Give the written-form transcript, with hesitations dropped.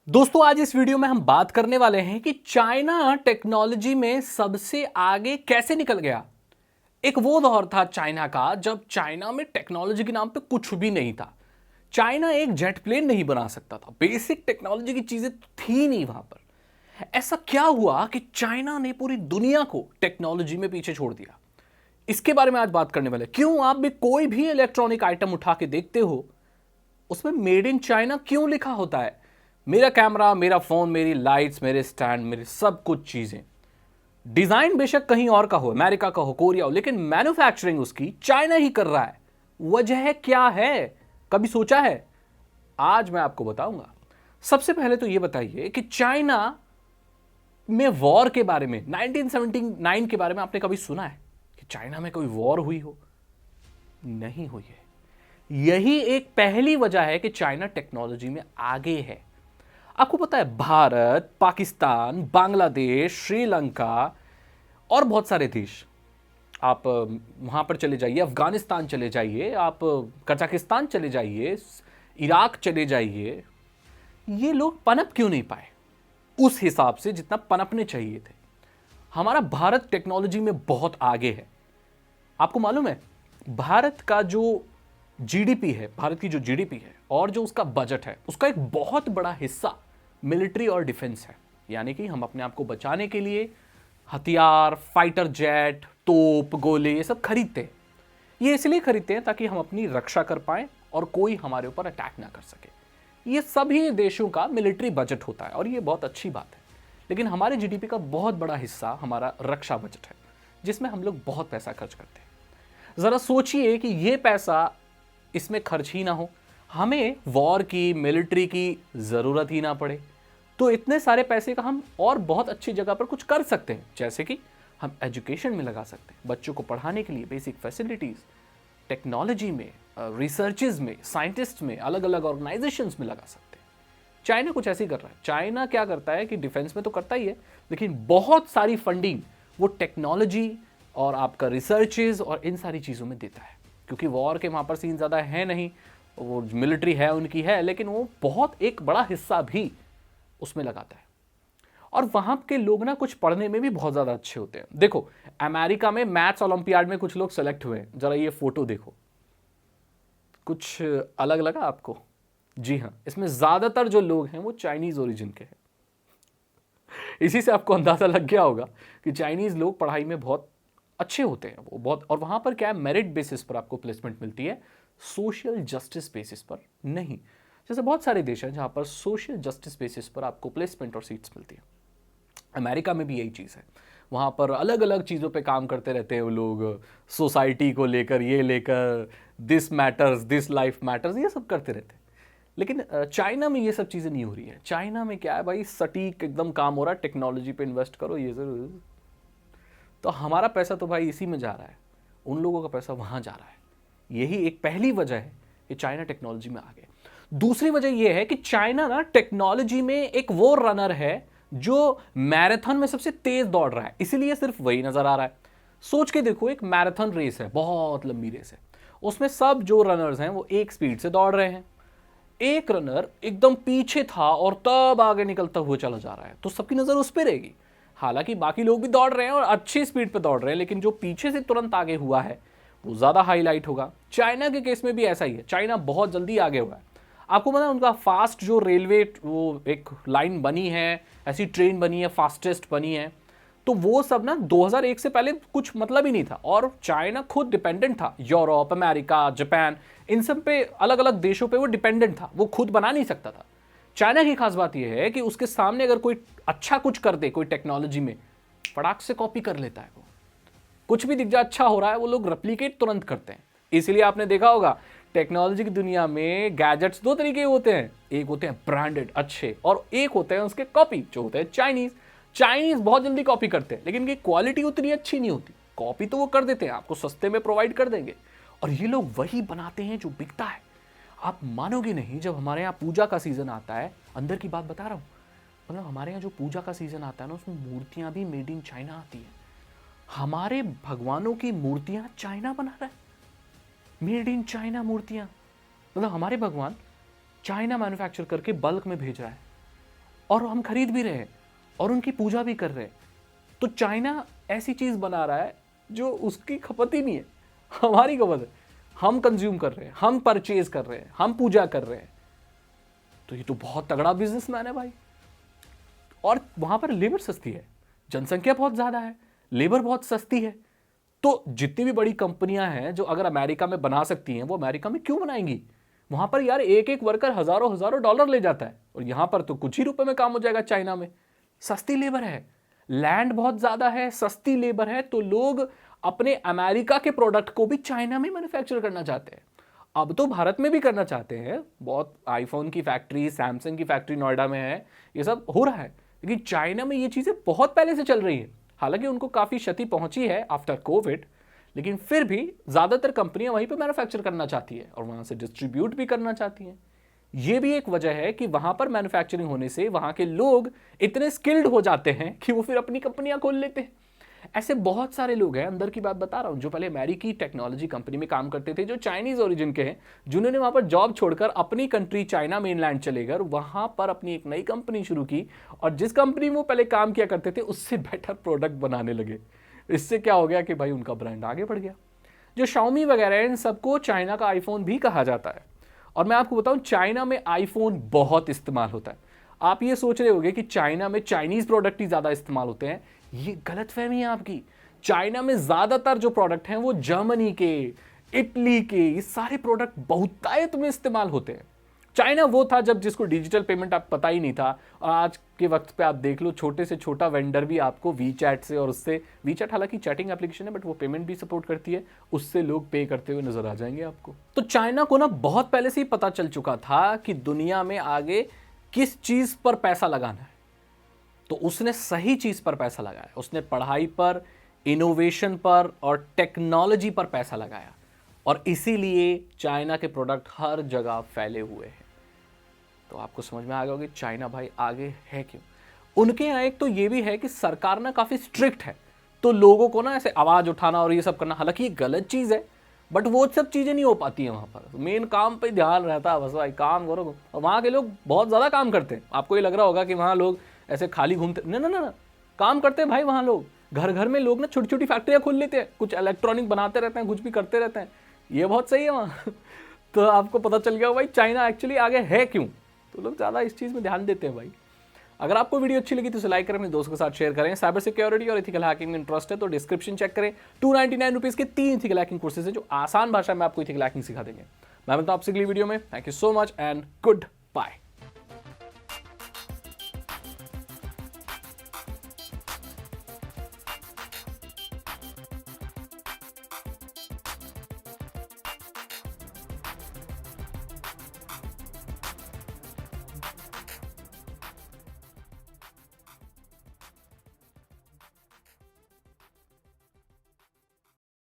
दोस्तों आज इस वीडियो में हम बात करने वाले हैं कि चाइना टेक्नोलॉजी में सबसे आगे कैसे निकल गया। एक वो दौर था चाइना का जब चाइना में टेक्नोलॉजी के नाम पे कुछ भी नहीं था। चाइना एक जेट प्लेन नहीं बना सकता था, बेसिक टेक्नोलॉजी की चीजें थी नहीं वहां पर। ऐसा क्या हुआ कि चाइना ने पूरी दुनिया को टेक्नोलॉजी में पीछे छोड़ दिया? इसके बारे में आज बात करने वाले। क्यों आप भी कोई भी इलेक्ट्रॉनिक आइटम उठा के देखते हो, उसमें मेड इन चाइना क्यों लिखा होता है? मेरा कैमरा, मेरा फोन, मेरी लाइट्स, मेरे स्टैंड, मेरी सब कुछ चीजें, डिजाइन बेशक कहीं और का हो, अमेरिका का हो, कोरिया हो, लेकिन मैन्युफैक्चरिंग उसकी चाइना ही कर रहा है। वजह क्या है? कभी सोचा है? आज मैं आपको बताऊंगा। सबसे पहले तो यह बताइए कि चाइना में वॉर के बारे में, 1979 के बारे में आपने कभी सुना है कि चाइना में कोई वॉर हुई हो? नहीं हुई है। यही एक पहली वजह है कि चाइना टेक्नोलॉजी में आगे है। आपको पता है, भारत, पाकिस्तान, बांग्लादेश, श्रीलंका और बहुत सारे देश, आप वहां पर चले जाइए, अफगानिस्तान चले जाइए, आप कजाकिस्तान चले जाइए, इराक चले जाइए, ये लोग पनप क्यों नहीं पाए उस हिसाब से जितना पनपने चाहिए थे? हमारा भारत टेक्नोलॉजी में बहुत आगे है। आपको मालूम है, भारत का जो जीडीपी है, भारत की जो जीडीपी है और जो उसका बजट है, उसका एक बहुत बड़ा हिस्सा मिलिट्री और डिफेंस है। यानी कि हम अपने आप को बचाने के लिए हथियार, फाइटर जेट, तोप, गोले, ये सब खरीदते हैं। ये इसलिए खरीदते हैं ताकि हम अपनी रक्षा कर पाएं और कोई हमारे ऊपर अटैक ना कर सके। ये सभी देशों का मिलिट्री बजट होता है और ये बहुत अच्छी बात है। लेकिन हमारे जीडीपी का बहुत बड़ा हिस्सा हमारा रक्षा बजट है, जिसमें हम लोग बहुत पैसा खर्च करते हैं। जरा सोचिए कि ये पैसा इसमें खर्च ही ना हो, हमें वॉर की, मिलिट्री की जरूरत ही ना पड़े, तो इतने सारे पैसे का हम और बहुत अच्छी जगह पर कुछ कर सकते हैं। जैसे कि हम एजुकेशन में लगा सकते हैं, बच्चों को पढ़ाने के लिए बेसिक फैसिलिटीज, टेक्नोलॉजी में, रिसर्चेज में, साइंटिस्ट में, अलग अलग ऑर्गेनाइजेशंस में लगा सकते हैं। चाइना कुछ ऐसे ही कर रहा है। चाइना क्या करता है कि डिफेंस में तो करता ही है, लेकिन बहुत सारी फंडिंग वो टेक्नोलॉजी और आपका रिसर्चेज और इन सारी चीज़ों में देता है। क्योंकि वॉर के वहाँ पर सीन ज़्यादा है नहीं, वो मिलिट्री है उनकी है, लेकिन वो बहुत एक बड़ा हिस्सा भी उसमें लगाता है। और वहाँ के लोग ना कुछ पढ़ने में भी बहुत ज़्यादा अच्छे होते हैं। देखो, अमेरिका में मैथ्स ओलंपियाड में कुछ लोग सेलेक्ट हुए हैं। ज़रा ये फोटो देखो, कुछ अलग लगा आपको? जी हाँ, इसमें ज़्यादातर जो लोग हैं वो चाइनीज़ ओरिजिन के हैं। इसी से आपको अंदाज़ा लग गया होगा कि चाइनीज़ लोग पढ़ाई में बहुत अच्छे होते हैं। वो बहुत, और वहाँ पर क्या है, मेरिट बेसिस पर आपको प्लेसमेंट मिलती है, सोशल जस्टिस बेसिस पर नहीं। जैसे बहुत सारे देश हैं जहाँ पर सोशल जस्टिस बेसिस पर आपको प्लेसमेंट और सीट्स मिलती है। अमेरिका में भी यही चीज़ है। वहाँ पर अलग अलग चीज़ों पे काम करते रहते हैं वो लोग, सोसाइटी को लेकर, ये लेकर, this matters, this life matters, ये सब करते रहते हैं। लेकिन चाइना में ये सब चीज़ें नहीं हो रही है। चाइना में क्या है भाई, सटीक एकदम काम हो रहा है, टेक्नोलॉजी पे इन्वेस्ट करो, ये जरूर। तो हमारा पैसा तो भाई इसी में जा रहा है, उन लोगों का पैसा वहाँ जा रहा है। यही एक पहली वजह है कि चाइना टेक्नोलॉजी में आगे। दूसरी वजह यह है कि चाइना ना टेक्नोलॉजी में एक वो रनर है जो मैराथन में सबसे तेज दौड़ रहा है, इसीलिए सिर्फ वही नजर आ रहा है। सोच के देखो, एक मैराथन रेस है, बहुत लंबी रेस है, उसमें सब जो रनर्स हैं वो एक स्पीड से दौड़ रहे हैं। एक रनर एकदम पीछे था और तब आगे निकलता हुआ चला जा रहा है, तो सबकी नजर उस पर रहेगी। हालांकि बाकी लोग भी दौड़ रहे हैं और अच्छी स्पीड पे दौड़ रहे हैं, लेकिन जो पीछे से तुरंत आगे हुआ है वो ज्यादा हाईलाइट होगा। चाइना के केस में भी ऐसा ही है, चाइना बहुत जल्दी आगे हुआ है। आपको पता है, उनका फास्ट जो रेलवे, वो एक लाइन बनी है, ऐसी ट्रेन बनी है, फास्टेस्ट बनी है, तो वो सब ना 2001 से पहले कुछ मतलब ही नहीं था। और चाइना खुद डिपेंडेंट था, यूरोप, अमेरिका, जापान, इन सब पे, अलग अलग देशों पे वो डिपेंडेंट था, वो खुद बना नहीं सकता था। चाइना की खास बात यह है कि उसके सामने अगर कोई अच्छा कुछ कर दे, कोई टेक्नोलॉजी में, फटाक से कॉपी कर लेता है। वो कुछ भी दिख जाए अच्छा हो रहा है, वो लोग रेप्लिकेट तुरंत करते हैं। इसलिए आपने देखा होगा, टेक्नोलॉजी की दुनिया में गैजेट्स दो तरीके होते हैं, एक होते हैं ब्रांडेड अच्छे, और एक होते हैं उसके कॉपी, जो होते हैं चाइनीज। चाइनीज बहुत जल्दी कॉपी करते हैं, लेकिन इनकी क्वालिटी उतनी अच्छी नहीं होती। कॉपी तो वो कर देते हैं, आपको सस्ते में प्रोवाइड कर देंगे, और ये लोग वही बनाते हैं जो बिकता है। आप मानोगे नहीं, जब हमारे यहाँ पूजा का सीजन आता है, अंदर की बात बता रहा हूँ, मतलब हमारे यहाँ जो पूजा का सीजन आता है ना, उसमें मूर्तियां भी मेड इन चाइना आती है। हमारे भगवानों की मूर्तियां चाइना बना रहा है, मेड इन चाइना मूर्तियां। मतलब हमारे भगवान चाइना मैन्युफैक्चर करके बल्क में भेज रहा है। और हम खरीद भी रहे हैं और उनकी पूजा भी कर रहे हैं। तो चाइना ऐसी चीज बना रहा है जो उसकी खपत ही नहीं है, हमारी खपत है, हम कंज्यूम कर रहे हैं, हम परचेज कर रहे हैं, हम पूजा कर रहे हैं। तो ये तो बहुत तगड़ा बिजनेसमैन है भाई। और वहां पर लेबर सस्ती है, जनसंख्या बहुत ज्यादा है, लेबर बहुत सस्ती है। तो जितनी भी बड़ी कंपनियां हैं जो अगर अमेरिका में बना सकती हैं, वो अमेरिका में क्यों बनाएंगी? वहां पर यार एक एक वर्कर हजारों हजारों डॉलर ले जाता है, और यहां पर तो कुछ ही रुपए में काम हो जाएगा। चाइना में सस्ती लेबर है, लैंड बहुत ज्यादा है, सस्ती लेबर है, तो लोग अपने अमेरिका के प्रोडक्ट को भी चाइना में मैन्युफैक्चर करना चाहते हैं। अब तो भारत में भी करना चाहते हैं, बहुत आईफोन की फैक्ट्री, सैमसंग की फैक्ट्री नोएडा में है, ये सब हो रहा है। लेकिन चाइना में ये चीजें बहुत पहले से चल रही है। हालांकि उनको काफी क्षति पहुंची है आफ्टर कोविड, लेकिन फिर भी ज्यादातर कंपनियां वहीं पे मैन्युफैक्चर करना चाहती है और वहां से डिस्ट्रीब्यूट भी करना चाहती हैं। ये भी एक वजह है कि वहां पर मैन्युफैक्चरिंग होने से वहां के लोग इतने स्किल्ड हो जाते हैं कि वो फिर अपनी कंपनियां खोल लेते हैं। ऐसे बहुत सारे लोग हैं, अंदर की बात बता रहा हूं, जो पहले अमेरिकी टेक्नोलॉजी कंपनी में काम करते थे, जो चाइनीज ओरिजिन के हैं, जिन्होंने वहां पर जॉब छोड़कर अपनी कंट्री चाइना मेनलैंड चले गए, वहां पर अपनी एक नई कंपनी शुरू की, और जिस कंपनी में वो पहले काम किया करते थे उससे बेटर प्रोडक्ट बनाने लगे। इससे क्या हो गया कि भाई उनका ब्रांड आगे बढ़ गया। जो शाओमी वगैरह है, इन सबको चाइना का आईफोन भी कहा जाता है। और मैं आपको बताऊं, चाइना में आईफोन बहुत इस्तेमाल होता है। आप ये सोच रहे होंगे कि चाइना में चाइनीज प्रोडक्ट ही ज्यादा इस्तेमाल होते हैं, ये गलतफहमी है आपकी। चाइना में ज्यादातर जो प्रोडक्ट हैं वो जर्मनी के, इटली के, ये सारे प्रोडक्ट बहुतायत में इस्तेमाल होते हैं। चाइना वो था जब जिसको डिजिटल पेमेंट आप पता ही नहीं था, और आज के वक्त पे आप देख लो, छोटे से छोटा वेंडर भी आपको वीचैट से, और उससे, वीचैट हालांकि चैटिंग एप्लीकेशन है बट वो पेमेंट भी सपोर्ट करती है, उससे लोग पे करते हुए नजर आ जाएंगे आपको। तो चाइना को ना बहुत पहले से ही पता चल चुका था कि दुनिया में आगे किस चीज पर पैसा लगाना है, तो उसने सही चीज पर पैसा लगाया। उसने पढ़ाई पर, इनोवेशन पर और टेक्नोलॉजी पर पैसा लगाया, और इसीलिए चाइना के प्रोडक्ट हर जगह फैले हुए हैं। तो आपको समझ में आ गया होगा कि चाइना भाई आगे है क्यों। उनके यहाँ एक तो ये भी है कि सरकार ना काफी स्ट्रिक्ट है, तो लोगों को ना ऐसे आवाज उठाना और ये सब करना, हालांकि ये गलत चीज है, बट वो सब चीजें नहीं हो पाती हैं वहां पर। मेन काम पे ध्यान रहता है, बस भाई काम करो। वहां के लोग बहुत ज्यादा काम करते हैं। आपको ये लग रहा होगा कि वहां लोग ऐसे खाली घूमते, ना ना ना, काम करते हैं भाई वहां लोग। घर घर में लोग ना छोटी छोटी फैक्ट्रियां खोल लेते हैं, कुछ इलेक्ट्रॉनिक बनाते रहते हैं, कुछ भी करते रहते हैं। ये बहुत सही है वहां। तो आपको पता चल गया भाई चाइना एक्चुअली आगे है क्यों। तो लोग ज्यादा इस चीज में ध्यान देते हैं भाई। अगर आपको वीडियो अच्छी लगी तो इसे लाइक करें, अपने दोस्तों के साथ शेयर करें। साइबर सिक्योरिटी और एथिकल हैकिंग में इंटरेस्ट है तो डिस्क्रिप्शन चेक करें। 299 रुपीज के 3 एथिकल हैकिंग कोर्सेज है जो आसान भाषा में आपको एथिकल हैकिंग सिखा देंगे। मैं मिलता हूं आपसे अगली वीडियो में। Thank you so much and good bye.